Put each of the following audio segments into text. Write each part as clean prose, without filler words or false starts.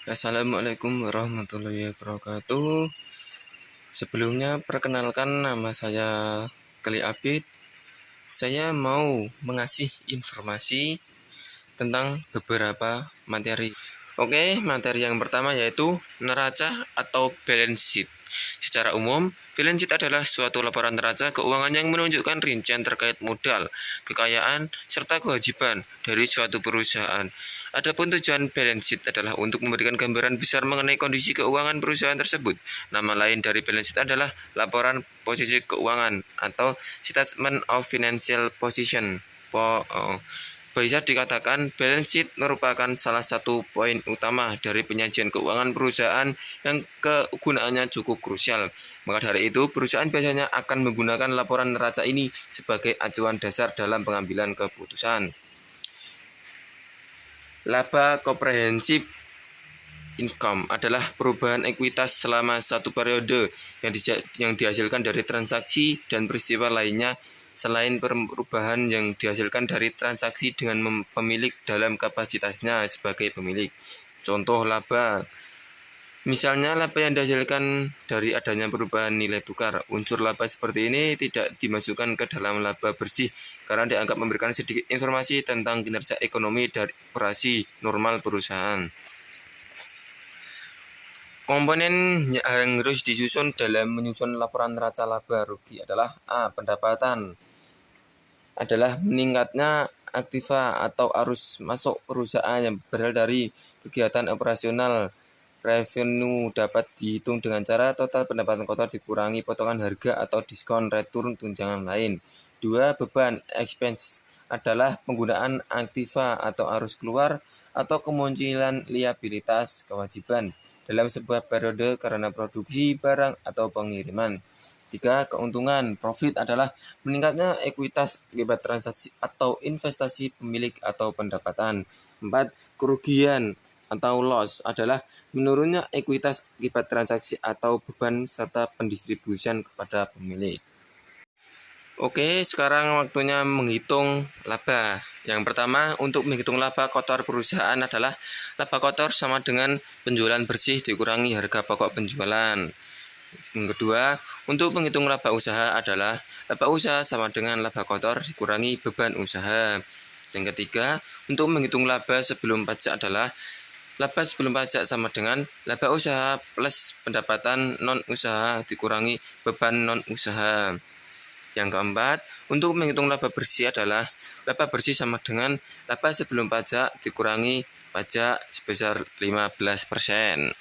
Assalamualaikum warahmatullahi wabarakatuh. Sebelumnya perkenalkan, nama saya Keli Abid. Saya mau mengasih informasi tentang beberapa materi. Oke, materi yang pertama yaitu neraca atau balance sheet. Secara umum, balance sheet adalah suatu laporan neraca keuangan yang menunjukkan rincian terkait modal, kekayaan, serta kewajiban dari suatu perusahaan. Adapun tujuan balance sheet adalah untuk memberikan gambaran besar mengenai kondisi keuangan perusahaan tersebut. Nama lain dari balance sheet adalah laporan posisi keuangan atau Statement of Financial Position. Bisa dikatakan balance sheet merupakan salah satu poin utama dari penyajian keuangan perusahaan yang kegunaannya cukup krusial. Maka dari itu, perusahaan biasanya akan menggunakan laporan neraca ini sebagai acuan dasar dalam pengambilan keputusan. Laba komprehensif income adalah perubahan ekuitas selama satu periode yang dihasilkan dari transaksi dan peristiwa lainnya selain perubahan yang dihasilkan dari transaksi dengan pemilik dalam kapasitasnya sebagai pemilik. Contoh laba, misalnya laba yang dihasilkan dari adanya perubahan nilai tukar. Unsur laba seperti ini tidak dimasukkan ke dalam laba bersih karena dianggap memberikan sedikit informasi tentang kinerja ekonomi dari operasi normal perusahaan. Komponen yang harus disusun dalam menyusun laporan neraca laba rugi adalah A. Pendapatan adalah meningkatnya aktiva atau arus masuk perusahaan yang berasal dari kegiatan operasional. Revenue dapat dihitung dengan cara total pendapatan kotor dikurangi potongan harga atau diskon return tunjangan lain. 2. Beban expense adalah penggunaan aktiva atau arus keluar atau kemunculan liabilitas kewajiban dalam sebuah periode karena produksi barang atau pengiriman. 3. Keuntungan profit adalah meningkatnya ekuitas akibat transaksi atau investasi pemilik atau pendapatan. 4. Kerugian atau loss adalah menurunnya ekuitas akibat transaksi atau beban serta pendistribusian kepada pemilik. Oke, sekarang waktunya menghitung laba. Yang pertama, untuk menghitung laba kotor perusahaan adalah laba kotor sama dengan penjualan bersih dikurangi harga pokok penjualan. Yang kedua, untuk menghitung laba usaha adalah laba usaha sama dengan laba kotor dikurangi beban usaha. Yang ketiga, untuk menghitung laba sebelum pajak adalah laba sebelum pajak sama dengan laba usaha plus pendapatan non-usaha dikurangi beban non-usaha. Yang keempat, untuk menghitung laba bersih adalah laba bersih sama dengan laba sebelum pajak dikurangi pajak sebesar 15%.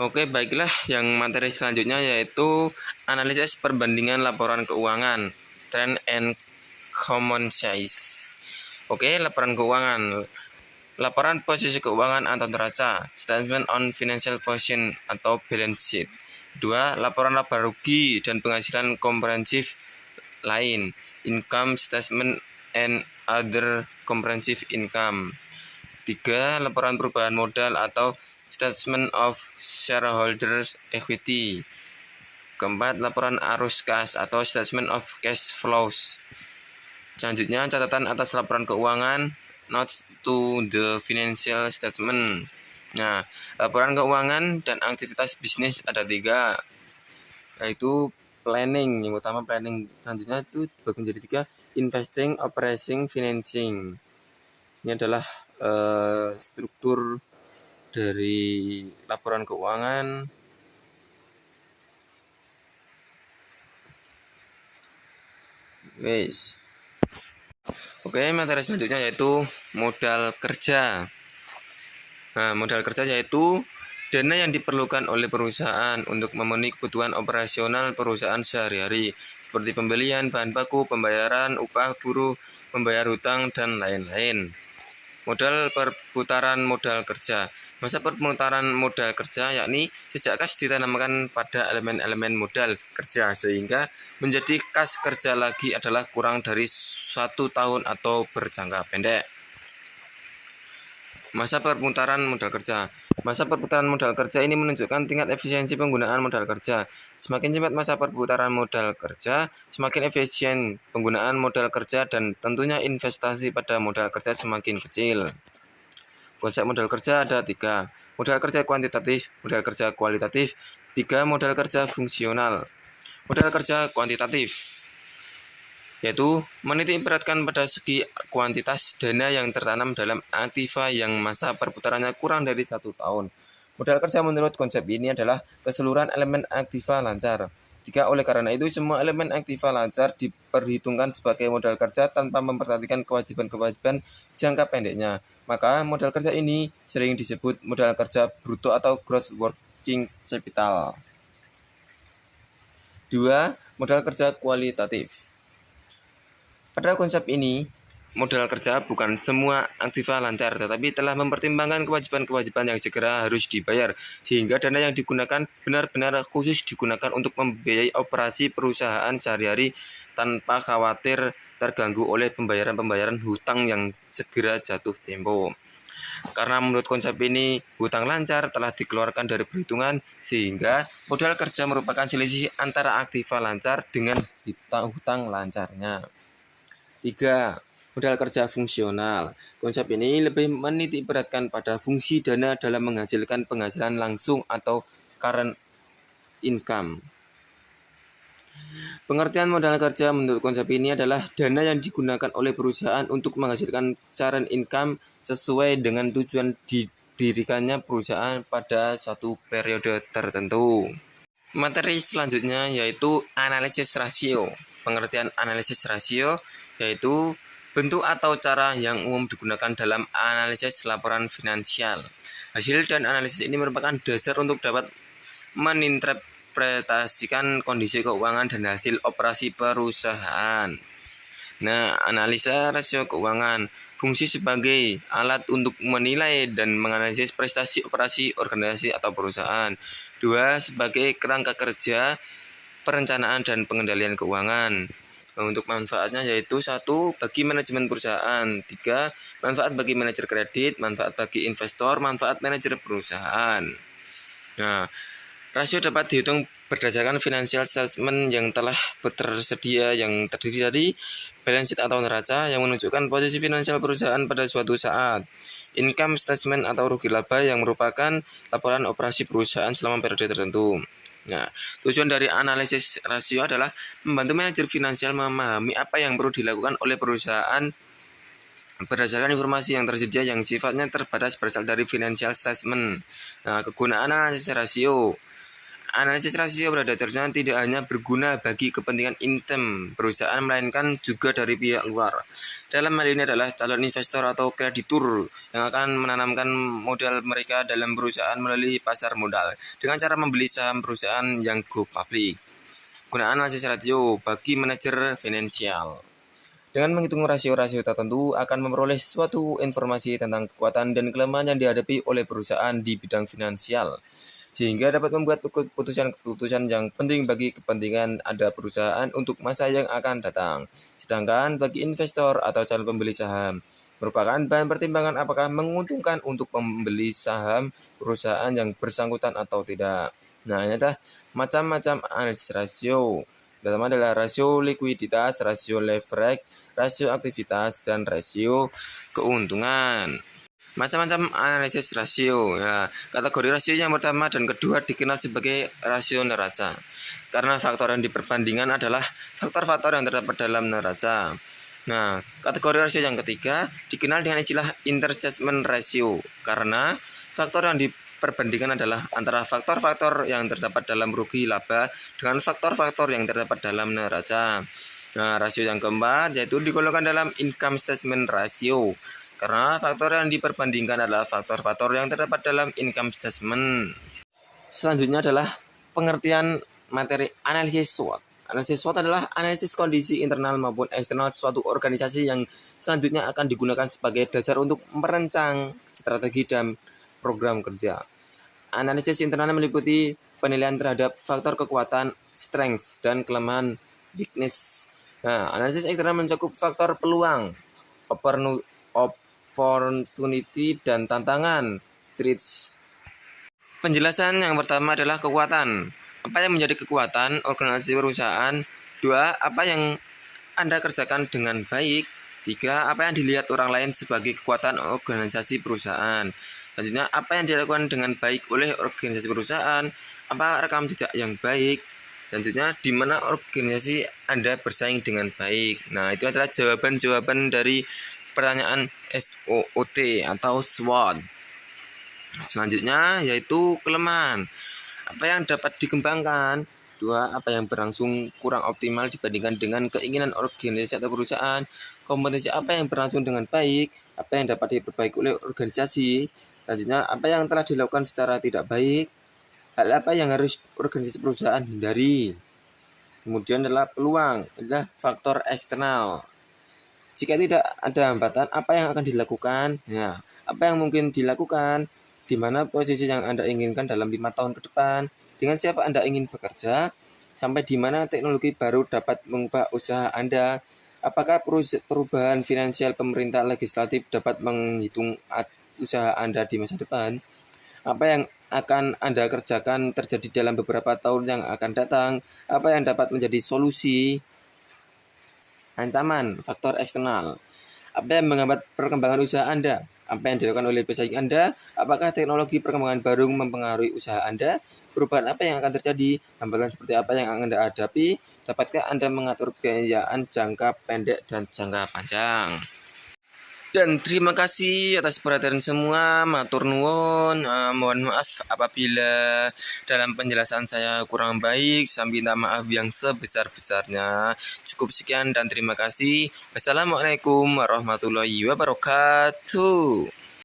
Oke, baiklah, yang materi selanjutnya yaitu analisis perbandingan laporan keuangan, trend and common size. Oke, laporan keuangan. Laporan posisi keuangan atau neraca, Statement on Financial Position atau Balance Sheet. 2. Laporan laba rugi dan penghasilan komprehensif lain, Income Statement and Other Comprehensive Income. 3. Laporan perubahan modal atau Statement of Shareholders Equity. Keempat, laporan arus kas atau Statement of Cash Flows. Selanjutnya, catatan atas laporan keuangan, Notes to the Financial Statement. Nah, laporan keuangan dan aktivitas bisnis ada 3, yaitu planning. Yang utama planning. Selanjutnya itu dibagi menjadi 3, investing, operating, financing. Ini adalah struktur dari laporan keuangan. Guys. Oke, materi selanjutnya yaitu modal kerja. Nah, modal kerja yaitu dana yang diperlukan oleh perusahaan untuk memenuhi kebutuhan operasional perusahaan sehari-hari, seperti pembelian bahan baku, pembayaran upah buruh, membayar hutang, dan lain-lain. Modal perputaran modal kerja. Masa perputaran modal kerja yakni sejak kas ditanamkan pada elemen-elemen modal kerja sehingga menjadi kas kerja lagi adalah kurang dari 1 tahun atau berjangka pendek. Masa perputaran modal kerja. Masa perputaran modal kerja ini menunjukkan tingkat efisiensi penggunaan modal kerja. Semakin cepat masa perputaran modal kerja, semakin efisien penggunaan modal kerja dan tentunya investasi pada modal kerja semakin kecil. Konsep modal kerja ada 3. modal kerja kuantitatif, modal kerja kualitatif. 3. Modal kerja fungsional. Modal kerja kuantitatif yaitu menitik beratkan pada segi kuantitas dana yang tertanam dalam aktiva yang masa perputarannya kurang dari 1 tahun. Modal kerja menurut konsep ini adalah keseluruhan elemen aktiva lancar. Jika oleh karena itu semua elemen aktiva lancar diperhitungkan sebagai modal kerja tanpa memperhatikan kewajiban-kewajiban jangka pendeknya, maka modal kerja ini sering disebut modal kerja bruto atau gross working capital. 2. Modal kerja kualitatif. Pada konsep ini, modal kerja bukan semua aktiva lancar, tetapi telah mempertimbangkan kewajiban-kewajiban yang segera harus dibayar, sehingga dana yang digunakan benar-benar khusus digunakan untuk membiayai operasi perusahaan sehari-hari tanpa khawatir terganggu oleh pembayaran-pembayaran hutang yang segera jatuh tempo. Karena menurut konsep ini, hutang lancar telah dikeluarkan dari perhitungan, sehingga modal kerja merupakan selisih antara aktiva lancar dengan hutang lancarnya. 3. Modal kerja fungsional. Konsep ini lebih menitik beratkan pada fungsi dana dalam menghasilkan penghasilan langsung atau current income. Pengertian modal kerja menurut konsep ini adalah dana yang digunakan oleh perusahaan untuk menghasilkan current income sesuai dengan tujuan didirikannya perusahaan pada satu periode tertentu. Materi selanjutnya yaitu analisis rasio. Pengertian analisis rasio yaitu bentuk atau cara yang umum digunakan dalam analisis laporan finansial. Hasil dan analisis ini merupakan dasar untuk dapat meninterpretasikan kondisi keuangan dan hasil operasi perusahaan. Nah, analisa rasio keuangan fungsi sebagai alat untuk menilai dan menganalisis prestasi operasi organisasi atau perusahaan. 2. Sebagai kerangka kerja perencanaan dan pengendalian keuangan. Untuk manfaatnya yaitu 1. Bagi manajemen perusahaan. 3. Manfaat bagi manajer kredit, manfaat bagi investor, manfaat manajer perusahaan. Nah, rasio dapat dihitung berdasarkan financial statement yang telah tersedia yang terdiri dari balance sheet atau neraca yang menunjukkan posisi finansial perusahaan pada suatu saat, income statement atau rugi laba yang merupakan laporan operasi perusahaan selama periode tertentu. Nah, tujuan dari analisis rasio adalah membantu manajer finansial memahami apa yang perlu dilakukan oleh perusahaan berdasarkan informasi yang tersedia yang sifatnya terbatas berasal dari financial statement. Nah, kegunaan analisis rasio. Analisis rasio pada dasarnya tidak hanya berguna bagi kepentingan intim perusahaan, melainkan juga dari pihak luar. Dalam hal ini adalah calon investor atau kreditur yang akan menanamkan modal mereka dalam perusahaan melalui pasar modal dengan cara membeli saham perusahaan yang go public. Gunaan analisis rasio bagi manajer finansial. Dengan menghitung rasio-rasio tertentu akan memperoleh suatu informasi tentang kekuatan dan kelemahan yang dihadapi oleh perusahaan di bidang finansial, sehingga dapat membuat keputusan-keputusan yang penting bagi kepentingan ada perusahaan untuk masa yang akan datang. Sedangkan bagi investor atau calon pembeli saham, merupakan bahan pertimbangan apakah menguntungkan untuk membeli saham perusahaan yang bersangkutan atau tidak. Nah, ini adalah macam-macam analisis rasio. Pertama adalah rasio likuiditas, rasio leverage, rasio aktivitas, dan rasio keuntungan. Macam-macam analisis rasio. Ya, kategori rasio yang pertama dan kedua dikenal sebagai rasio neraca, karena faktor yang diperbandingkan adalah faktor-faktor yang terdapat dalam neraca. Nah, kategori rasio yang ketiga dikenal dengan istilah interstatement ratio, karena faktor yang diperbandingkan adalah antara faktor-faktor yang terdapat dalam rugi laba dengan faktor-faktor yang terdapat dalam neraca. Nah, rasio yang keempat yaitu digolongkan dalam income statement ratio, karena faktor yang diperbandingkan adalah faktor-faktor yang terdapat dalam income statement. Selanjutnya adalah pengertian materi analisis SWOT. Analisis SWOT adalah analisis kondisi internal maupun eksternal suatu organisasi yang selanjutnya akan digunakan sebagai dasar untuk merancang strategi dan program kerja. Analisis internal meliputi penilaian terhadap faktor kekuatan, strength, dan kelemahan, weakness. Nah, analisis eksternal mencakup faktor peluang, opportunity, dan tantangan, threats. Penjelasan yang pertama adalah kekuatan. Apa yang menjadi kekuatan organisasi perusahaan? 2. Apa yang Anda kerjakan dengan baik? 3. Apa yang dilihat orang lain sebagai kekuatan organisasi perusahaan? Selanjutnya, apa yang dilakukan dengan baik oleh organisasi perusahaan? Apa rekam jejak yang baik? Selanjutnya, di mana organisasi Anda bersaing dengan baik? Nah, itu adalah jawaban-jawaban dari pertanyaan SWOT atau SWOT. Selanjutnya, yaitu kelemahan. Apa yang dapat dikembangkan? Dua, apa yang berlangsung kurang optimal dibandingkan dengan keinginan organisasi atau perusahaan? Kompetensi apa yang berlangsung dengan baik? Apa yang dapat diperbaiki oleh organisasi? Selanjutnya, apa yang telah dilakukan secara tidak baik? Hal apa yang harus organisasi perusahaan hindari? Kemudian adalah peluang, adalah faktor eksternal. Jika tidak ada hambatan, apa yang akan dilakukan? Nah, apa yang mungkin dilakukan? Di mana posisi yang Anda inginkan dalam 5 tahun ke depan? Dengan siapa Anda ingin bekerja? Sampai di mana teknologi baru dapat mengubah usaha Anda? Apakah perubahan finansial pemerintah legislatif dapat menghitung usaha Anda di masa depan? Apa yang akan Anda kerjakan terjadi dalam beberapa tahun yang akan datang? Apa yang dapat menjadi solusi? Ancaman, faktor eksternal. Apa yang menghambat perkembangan usaha Anda? Apa yang dilakukan oleh pesaing Anda? Apakah teknologi perkembangan baru mempengaruhi usaha Anda? Perubahan apa yang akan terjadi? Hambatan seperti apa yang akan Anda hadapi? Dapatkah Anda mengatur pembiayaan jangka pendek dan jangka panjang? Dan terima kasih atas perhatian semua, matur nuwun. Mohon maaf apabila dalam penjelasan saya kurang baik. Saya minta maaf yang sebesar-besarnya. Cukup sekian dan terima kasih. Wassalamualaikum warahmatullahi wabarakatuh.